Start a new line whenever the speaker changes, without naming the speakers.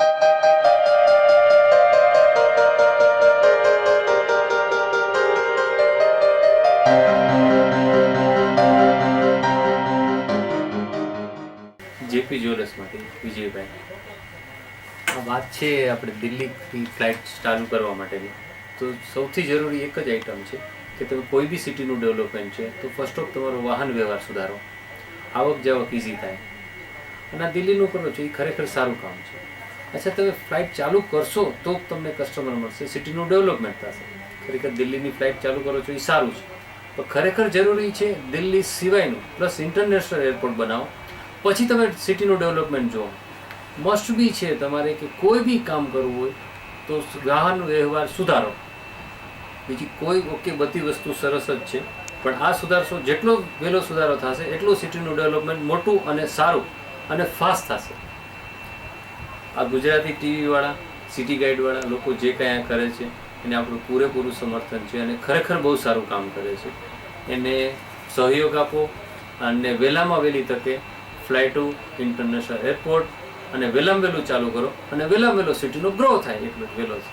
JP જ્વેલર્સમાંથી Vijaybhai. આ વાત છે આપણે દિલ્હીથી ફ્લાઇટ ચાલુ કરવા માટેની. તો સૌથી જરૂરી એક જ આઈટમ છે કે તમે કોઈ બી સિટીનું ડેવલપમેન્ટ છે તો ફર્સ્ટ ઓફ તમારો વાહન વ્યવહાર સુધારો, આવક જાવક ઇઝી થાય. અને આ દિલ્હીનું કરો છો એ ખરેખર સારું કામ છે. અચ્છા, તમે ફ્લાઇટ ચાલુ કરશો તો જ તમને કસ્ટમર મળશે, સિટીનું ડેવલપમેન્ટ થશે. ખરેખર દિલ્હીની ફ્લાઇટ ચાલુ કરો છો એ સારું છે, પણ ખરેખર જરૂરી છે દિલ્હી સિવાયનું પ્લસ ઇન્ટરનેશનલ એરપોર્ટ બનાવો, પછી તમે સિટીનું ડેવલપમેન્ટ જુઓ. મસ્ટ બી છે તમારે કે કોઈ બી કામ કરવું હોય તો વાહન વ્યવહાર સુધારો. બીજી કોઈ ઓકે બધી વસ્તુ સરસ જ છે, પણ આ સુધારશો જેટલો વહેલો સુધારો થશે એટલું સિટીનું ડેવલપમેન્ટ મોટું અને સારું અને ફાસ્ટ થશે. આ ગુજરાતી ટીવીવાળા, સિટી ગાઈડવાળા લોકો જે કાંઈ કરે છે એને આપણું પૂરેપૂરું સમર્થન છે અને ખરેખર બહુ સારું કામ કરે છે. એને સહયોગ આપો અને વહેલામાં વહેલી તકે ફ્લાઇટો, ઇન્ટરનેશનલ એરપોર્ટ અને વહેલામાં વહેલું ચાલુ કરો અને વહેલામાં વહેલો સિટીનો ગ્રો થાય એટલો જ વહેલો છે.